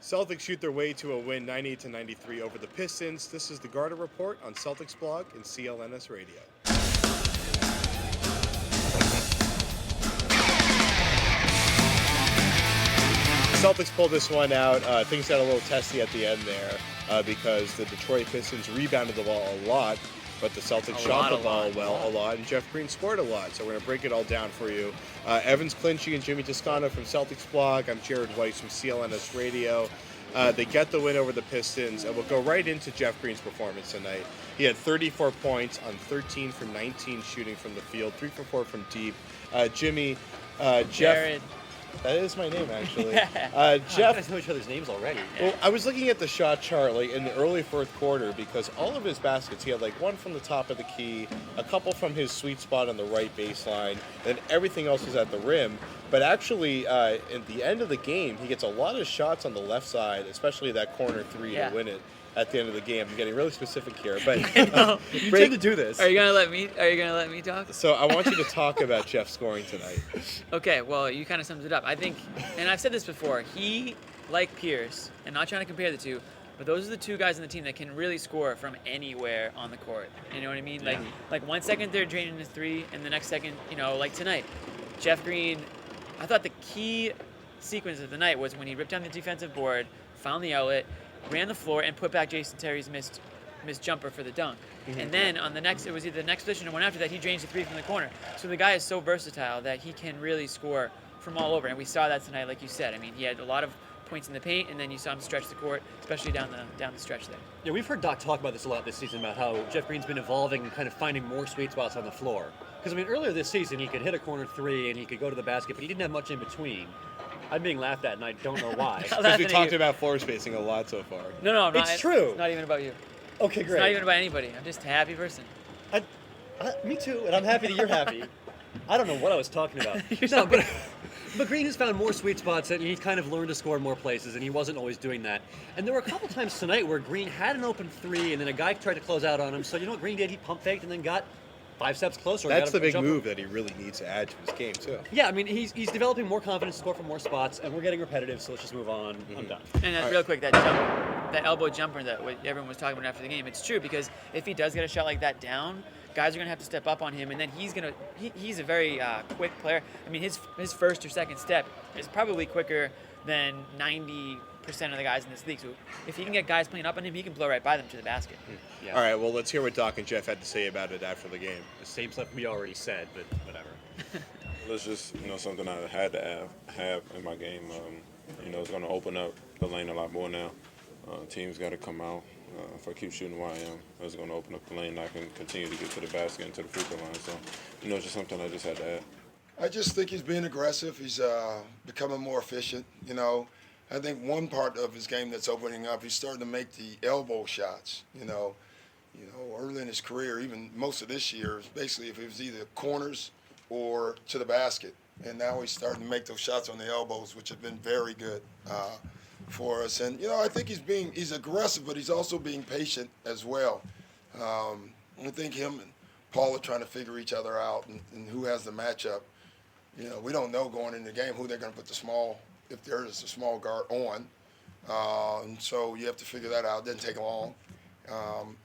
Celtics shoot their way to a win 98-93 over the Pistons. This is the Garter Report on Celticsblog and CLNS Radio. Celtics pulled this one out. Things got a little testy at the end there because the Detroit Pistons rebounded the ball a lot, but the Celtics shot the ball a lot, and Jeff Green scored a lot. So we're going to break it all down for you. Evans Clinchy and Jimmy Toscano from Celticsblog. I'm Jared Weiss from CLNS Radio. They get the win over the Pistons, and we'll go right into Jeff Green's performance tonight. He had 34 points on 13 from 19 shooting from the field, 3 for 4 from deep. Jimmy, Jared. That is my name, actually. Jeff. You guys know each other's names already. Well, I was looking at the shot chart like in the early fourth quarter because all of his baskets, he had like one from the top of the key, a couple from his sweet spot on the right baseline, and everything else was at the rim. But actually, at the end of the game, he gets a lot of shots on the left side, especially that corner three to win it. At the end of the game, I'm getting really specific here, but you tend to do this. Are you gonna let me talk? So I want you to talk about Jeff scoring tonight. Okay, well, you kind of summed it up. I think, and I've said this before, he, like Pierce, and not trying to compare the two, but those are the two guys on the team that can really score from anywhere on the court. You know what I mean? Yeah. Like 1 second they're draining his three, and the next second, like tonight, Jeff Green. I thought the key sequence of the night was when he ripped down the defensive board, found the outlet, ran the floor, and put back Jason Terry's missed jumper for the dunk. Mm-hmm. And then on the next, it was either the next position or one after that, he drains the three from the corner. So the guy is so versatile that he can really score from all over. And we saw that tonight, like you said. I mean, he had a lot of points in the paint, and then you saw him stretch the court, especially down the stretch there. Yeah, we've heard Doc talk about this a lot this season, about how Jeff Green's been evolving and kind of finding more sweet spots on the floor. Because, I mean, earlier this season, he could hit a corner three and he could go to the basket, but he didn't have much in between. I'm being laughed at, and I don't know why. Because we talked about floor spacing a lot so far. No, I'm not. It's true. It's not even about you. Okay, great. It's not even about anybody. I'm just a happy person. Me too, and I'm happy that you're happy. I don't know what I was talking about. But Green has found more sweet spots, and he's kind of learned to score more places, and he wasn't always doing that. And there were a couple times tonight where Green had an open three, and then a guy tried to close out on him. So you know what Green did? He pump faked and then got 5 steps closer. That's the big move that he really needs to add to his game, too. Yeah, I mean, he's developing more confidence to score from more spots, and we're getting repetitive, so let's just move on. I'm done. And real quick, that elbow jumper that everyone was talking about after the game, it's true, because if he does get a shot like that down, guys are going to have to step up on him, and then he's a very quick player. I mean, his first or second step is probably quicker than 90% of the guys in this league. So if he can get guys playing up on him, he can blow right by them to the basket. Yeah. All right, well, let's hear what Doc and Jeff had to say about it after the game. The same stuff we already said, but whatever. It's just, something I had to have in my game. It's going to open up the lane a lot more now. Teams got to come out. If I keep shooting where I am, it's going to open up the lane. I can continue to get to the basket and to the free throw line. So, it's just something I just had to add. I just think he's being aggressive. He's becoming more efficient. I think one part of his game that's opening up, he's starting to make the elbow shots. Early in his career, even most of this year, is basically if it was either corners or to the basket. And now he's starting to make those shots on the elbows, which have been very good for us. And, I think he's aggressive, but he's also being patient as well. I think him and Paul are trying to figure each other out and who has the matchup. We don't know going into the game who they're going to put if there is a small guard on. And so you have to figure that out. It doesn't take long.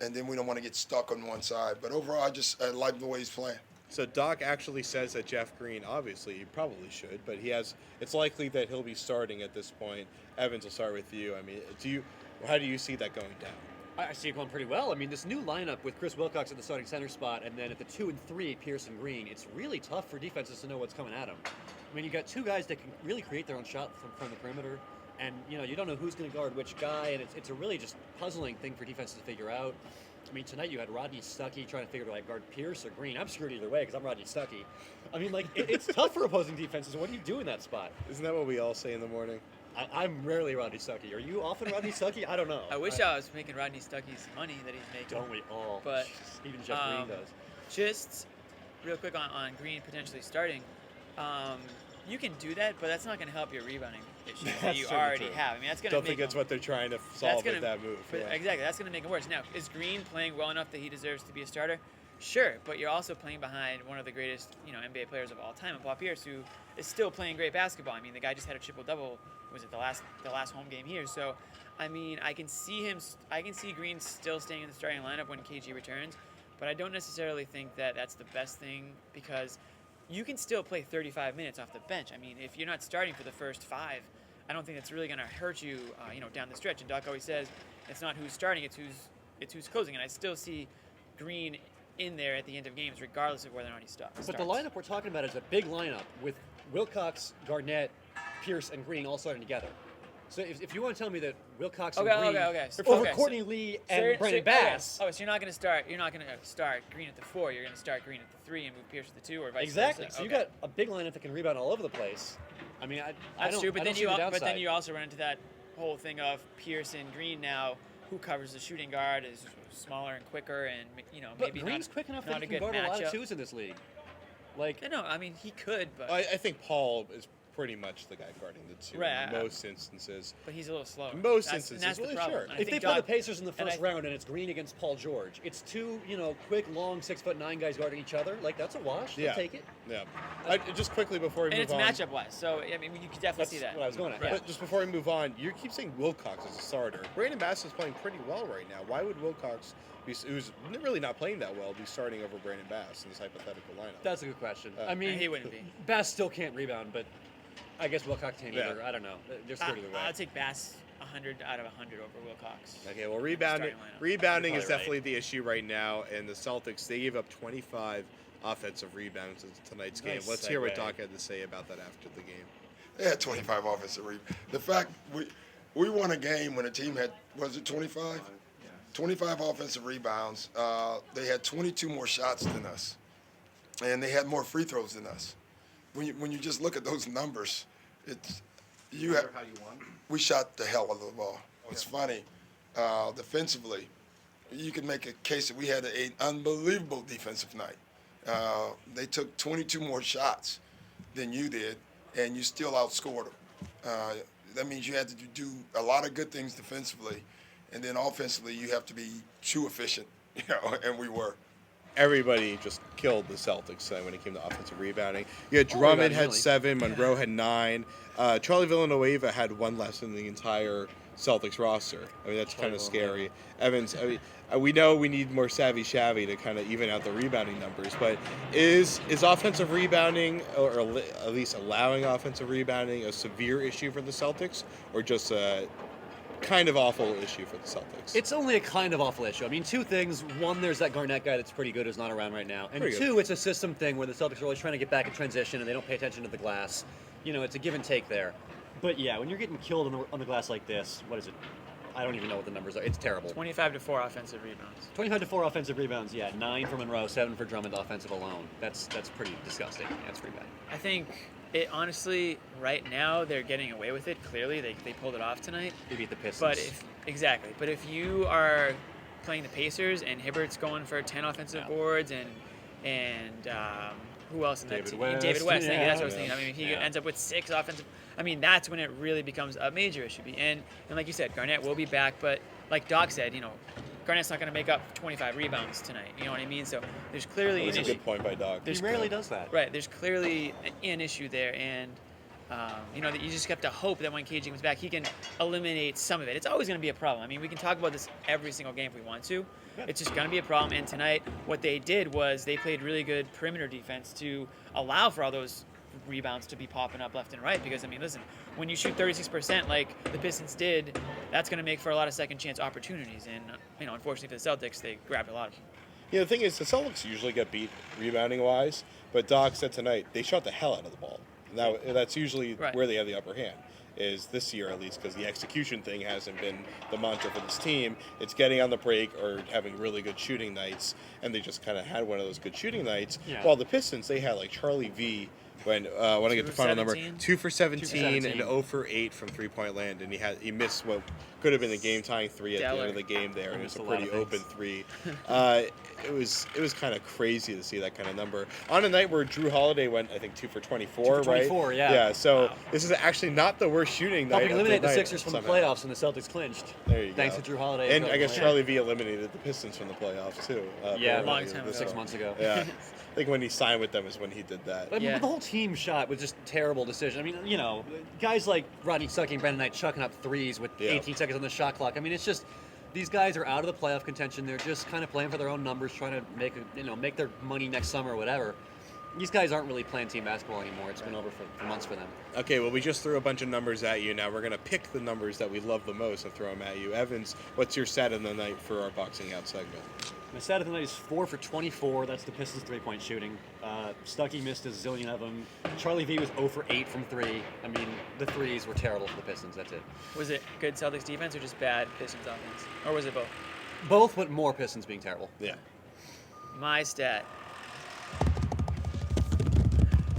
And then we don't want to get stuck on one side. But overall, I like the way he's playing. So Doc actually says that Jeff Green, obviously, he probably should, but it's likely that he'll be starting at this point. Evans, will start with you. I mean, how do you see that going down? I see it going pretty well. I mean, this new lineup with Chris Wilcox at the starting center spot, and then at the 2 and 3, Pierce and Green, it's really tough for defenses to know what's coming at them. I mean, you got two guys that can really create their own shot from the perimeter, and you don't know who's going to guard which guy, and it's a really just puzzling thing for defenses to figure out. I mean, tonight you had Rodney Stuckey trying to figure out guard Pierce or Green. I'm screwed either way because I'm Rodney Stuckey. I mean, it's tough for opposing defenses. What do you do in that spot? Isn't that what we all say in the morning? I'm rarely Rodney Stuckey. Are you often Rodney Stuckey? I don't know. I wish I was making Rodney Stuckey's money that he's making. Don't we all? But even Jeff Green does. Just real quick on Green potentially starting. You can do that, but that's not going to help your rebounding issue that you already have. I mean, that's going to Don't think it's what they're trying to solve with that move. Yeah. Exactly, that's going to make it worse. Now, is Green playing well enough that he deserves to be a starter? Sure, but you're also playing behind one of the greatest, NBA players of all time, Paul Pierce, who is still playing great basketball. I mean, the guy just had a triple-double was it the last home game here. So, I mean, I can see Green still staying in the starting lineup when KG returns, but I don't necessarily think that that's the best thing because you can still play 35 minutes off the bench. I mean, if you're not starting for the first 5, I don't think that's really going to hurt you, down the stretch. And Doc always says it's not who's starting, it's who's closing. And I still see Green in there at the end of games, regardless of whether or not he starts. But the lineup we're talking about is a big lineup with Wilcox, Garnett, Pierce, and Green all starting together. So if you want to tell me that Wilcox and Green over Courtney Lee and Brandon Bass. So you're not going to start Green at the 4. You're going to start Green at the 3 and move Pierce at the 2, or vice exactly. versa. So you got a big lineup that can rebound all over the place. I mean, that's true. But then you also run into that whole thing of Pierce and Green now. Who covers the shooting guard is smaller and quicker, and maybe Green's not, quick enough not that a he can good guard a lot of matchup. 2s in this league. Like, No, I mean he could, but I think Paul is pretty much the guy guarding the 2 Right, in most instances. but he's a little slower. Most That's instances, the well, problem. sure. And I if they think play the Doc- Pacers in the and first round and it's Green against Paul George, it's 2 quick, long 6'9" guys guarding each other. Like, that's a wash. Yeah. They'll take it. Yeah. Just quickly before we and move it's on. matchup wise, so I mean you could definitely That's see that. what I was going at. Right. Yeah. But just before we move on, you keep saying Wilcox as a starter. Brandon Bass is playing pretty well right now. Why would Wilcox, who's really not playing that well, be starting over Brandon Bass in this hypothetical lineup? That's a good question. I And mean, he wouldn't be. Bass still can't rebound, but I guess Wilcox can't either. I don't know. They're screwed either way. I'll take Bass 100 out of 100 over Wilcox. Okay, well, Starting lineup. rebounding You're is probably definitely the issue right now, and the Celtics, they gave up 25 offensive rebounds in tonight's game. Nice Let's hear what segue. Doc had to say about that after the game. They had 25 offensive rebounds. The fact we won a game when a team had, was it 25? 25 offensive rebounds. They had 22 more shots than us, and they had more free throws than us. When you just look at those numbers, How you won? we shot the hell out of the ball. It's funny, defensively, you can make a case that we had an unbelievable defensive night. They took 22 more shots than you did, and you still outscored them. That means you had to do a lot of good things defensively, and then offensively you have to be too efficient, and we were. Everybody just killed the Celtics when it came to offensive rebounding. You had Drummond had really. 7, Monroe had 9. Charlie Villanueva had 1 less than the entire Celtics roster. I mean, that's kind of scary. Evans, I mean, we know we need more savvy shabby to kind of even out the rebounding numbers, but is offensive rebounding, or at least allowing offensive rebounding, a severe issue for the Celtics, or just a kind of awful issue for the Celtics? It's only a kind of awful issue. I mean, 2 things. One, there's that Garnett guy that's pretty good who's not around right now. And Pretty 2, good. it's a system thing where the Celtics are always trying to get back in transition and they don't pay attention to the glass. It's a give and take there. But yeah, when you're getting killed on the glass like this, what is it? I don't even know what the numbers are. It's terrible. 25 to 4 offensive rebounds. 25 to 4 offensive rebounds, yeah. 9 for Monroe, 7 for Drummond offensive alone. That's pretty disgusting. Yeah, that's pretty bad. I think it honestly right now they're getting away with it. Clearly they pulled it off tonight. They beat the Pistons. But if you are playing the Pacers and Hibbert's going for 10 offensive boards and who else in that David team? West, David West. yeah. That's what I was thinking. I mean, if he ends up with 6 offensive, I mean, that's when it really becomes a major issue. And like you said, Garnett will be back, but like Doc said, Garnett's not going to make up 25 rebounds tonight. You know what I mean? So there's clearly That's an a issue. good point by Doc. he rarely does that. Right, there's clearly an issue there, and that you just have to hope that when KG comes back, he can eliminate some of it. It's always going to be a problem. I mean, we can talk about this every single game if we want to. It's just going to be a problem. And tonight, what they did was they played really good perimeter defense to allow for all those rebounds to be popping up left and right. Because I mean, listen, when you shoot 36% like the Pistons did, that's going to make for a lot of second chance opportunities. And unfortunately for the Celtics, they grabbed a lot of them. The thing is, the Celtics usually get beat rebounding-wise, but Doc said tonight they shot the hell out of the ball. That's usually where they have the upper hand, is this year at least, because the execution thing hasn't been the mantra for this team. It's getting on the break or having really good shooting nights, and they just kind of had one of those good shooting nights. Yeah. While the Pistons, they had like Charlie V. When I get the final number, 2 for 17 and 0 for 8 from 3-point land, and he missed what could have been the game-tying 3 at the end of the game there, and it was a pretty open 3. It was kind of crazy to see that kind of number on a night where Drew Holiday went, I think, 2 for 24, 2 for 24, right? yeah. Yeah. So this is actually not the worst shooting night. Helping eliminate the night, Sixers from somehow. the playoffs, and the Celtics clinched. There you go. Thanks to Drew Holiday. And I guess Charlie V eliminated the Pistons from the playoffs too. Yeah, long time ago. 6 months ago. Yeah. think when he signed with them is when he did that. I mean, Yeah. the whole team shot was just a terrible decision. I mean, guys like Rodney Stuckey and Brandon Knight chucking up threes with Yeah. 18 seconds on the shot clock. I mean, it's just these guys are out of the playoff contention. They're just kind of playing for their own numbers, trying to make their money next summer or whatever. These guys aren't really playing team basketball anymore. It's been over for months for them. Okay, well, we just threw a bunch of numbers at you. Now we're going to pick the numbers that we love the most and throw them at you. Evans, what's your stat of the night for our boxing out segment? My stat of the night is 4 for 24. That's the Pistons three-point shooting. Stuckey missed a zillion of them. Charlie V was 0 for 8 from 3. I mean, the threes were terrible for the Pistons. That's it. Was it good Celtics defense or just bad Pistons offense? Or was it both? Both, but more Pistons being terrible. Yeah. My stat.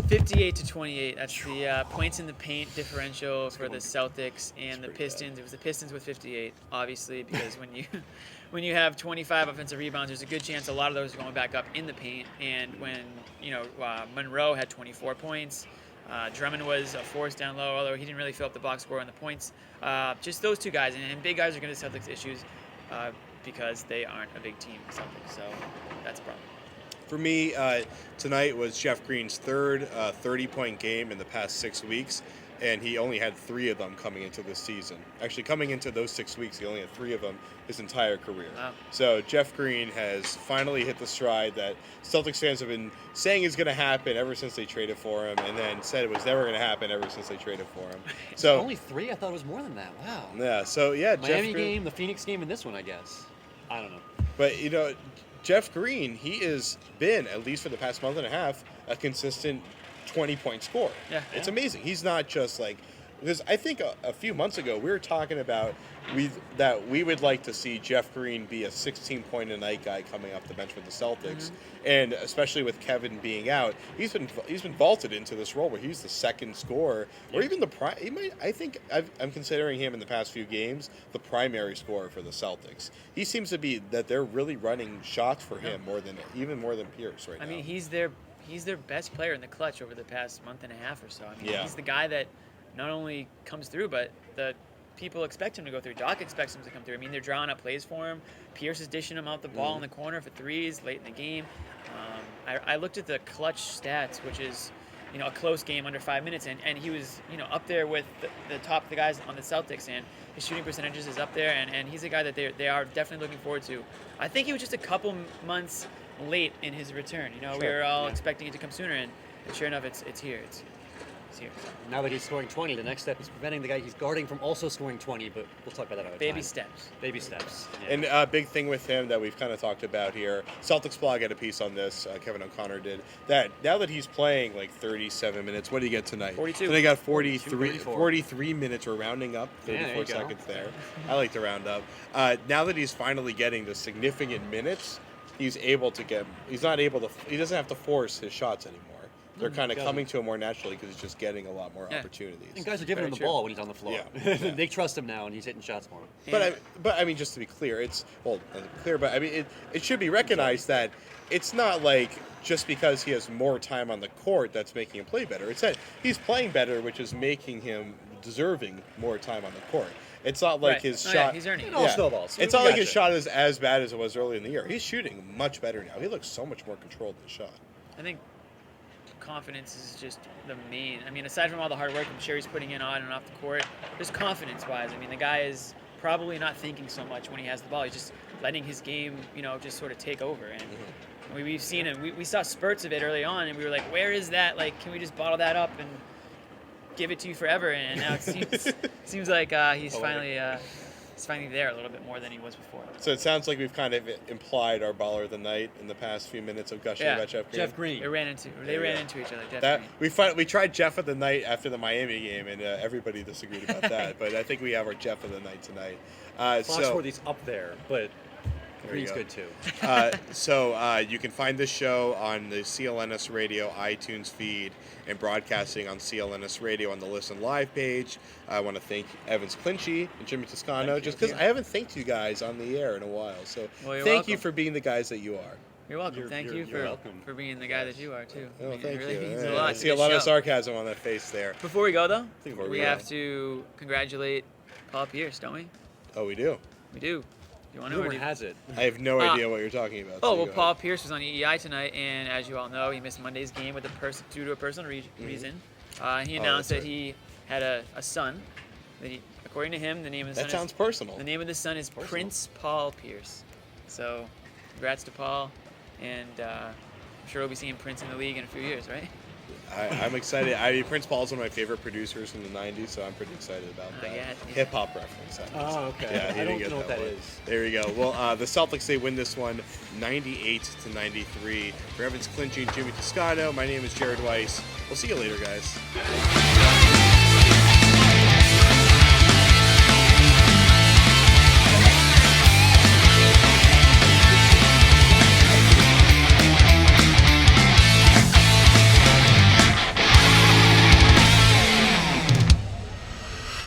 58 to 28. That's the points in the paint differential for the Celtics and the pretty Pistons. bad. It was the Pistons with 58, obviously, because when you have 25 offensive rebounds, there's a good chance a lot of those are going back up in the paint. And when Monroe had 24 points, Drummond was a force down low, although he didn't really fill up the box score on the points. Just those two guys, and big guys are going to Celtics issues because they aren't a big team, Celtics. So that's a problem. For me, tonight was Jeff Green's third 30-point game in the past 6 weeks, and he only had 3 of them coming into this season. Actually, coming into those 6 weeks, he only had 3 of them his entire career. Wow. So Jeff Green has finally hit the stride that Celtics fans have been saying is going to happen ever since they traded for him, and then said it was never going to happen ever since they traded for him. So Only 3? I thought it was more than that. Wow. yeah, so yeah, Miami Jeff Green, game, the Phoenix game, and this one, I guess. I don't know. But Jeff Green, he has been, at least for the past month and a half, a consistent 20-point scorer. Yeah. It's amazing. He's not just like, because I think a few months ago we were talking about that we would like to see Jeff Green be a 16-point-a-night guy coming off the bench with the Celtics, and especially with Kevin being out, he's been vaulted into this role where he's the second scorer, or even I'm considering him in the past few games the primary scorer for the Celtics. He seems to be that they're really running shots for him more than Pierce right now. I mean, he's their best player in the clutch over the past month and a half or so. I mean, Yeah. he's the guy that not only comes through, but the people expect him to go through. Doc expects him to come through. I mean, they're drawing up plays for him. Pierce is dishing him out the ball in the corner for threes late in the game. I looked at the clutch stats, which is, a close game under 5 minutes, and he was, up there with the top of the guys on the Celtics, and his shooting percentages is up there, and he's a guy that they are definitely looking forward to. I think he was just a couple months late in his return. We were all expecting it to come sooner, and sure enough, it's here. It's here. Now that he's scoring 20, the next step is preventing the guy he's guarding from also scoring 20, but we'll talk about that another Baby time. steps. Baby steps. Yeah. And a big thing with him that we've kind of talked about here, Celticsblog had a piece on this, Kevin O'Connor did, that now that he's playing like 37 minutes, what did he get tonight? 42. So they got 34. 43 minutes, we're rounding up, Yeah, there 34 you go. seconds there. I like to round up. Now that he's finally getting the significant minutes, he doesn't have to force his shots anymore. They're kind of doesn't. coming to him more naturally because he's just getting a lot more Yeah. opportunities. And guys are giving Very him the true. ball when he's on the floor. Yeah. They trust him now, and he's hitting shots for him. But I mean, just to be clear, it should be recognized that it's not like just because he has more time on the court that's making him play better. It's that he's playing better, which is making him deserving more time on the court. It's not like Right. his Oh, shot. yeah, he's earning it. It all snowballs. It's We not like his gotcha. shot is as bad as it was early in the year. He's shooting much better now. He looks so much more controlled in the shot. I think confidence is just the main. I mean, aside from all the hard work I'm sure he's putting in on and off the court, just confidence-wise. I mean, the guy is probably not thinking so much when he has the ball. He's just letting his game, just sort of take over. And we've seen it. We saw spurts of it early on, and we were like, where is that? Like, can we just bottle that up and give it to you forever? And now it seems like he's finally there a little bit more than he was before. So it sounds like we've kind of implied our baller of the night in the past few minutes of gushing about Jeff Green. Jeff Green. They ran into each other. Jeff That Green. we tried Jeff of the night after the Miami game, and everybody disagreed about that. But I think we have our Jeff of the night tonight. Foxworthy's up there, but Green's go. good too. So you can find this show on the CLNS Radio iTunes feed and broadcasting on CLNS Radio on the Listen Live page. I want to thank Evans Clinchy and Jimmy Toscano, just because I haven't thanked you guys on the air in a while. So Well, you're thank you welcome. for being the guys that you are. You're welcome. You're- Thank you're- you you're welcome. for being the guy that you are too. Oh, I mean, thank it really you. means Yeah, a lot. I to see a this lot of show. sarcasm on that face there. Before we go though, Before we we have go. to congratulate Paul Pierce, don't we? Oh, we do. We do. You want to? Rumor has it. I have no idea what you're talking about. Oh, so well, go Paul ahead. Pierce was on EEI tonight, and as you all know, he missed Monday's game with due to a personal reason. He announced that's that he had a son. That he, according to him, the name of the That son sounds personal. the name of the son is Prince Paul Pierce. So, congrats to Paul, and I'm sure we'll be seeing Prince in the league in a few years, right? I'm excited. I mean, Prince Paul's one of my favorite producers from the '90s, so I'm pretty excited about that. Yeah. Hip hop reference. That is. Okay. Yeah, he I didn't don't get know what that one. is. There we go. Well, the Celtics, they win this one 98-93. For Evans Clinchy and Jimmy Toscano, my name is Jared Weiss. We'll see you later, guys.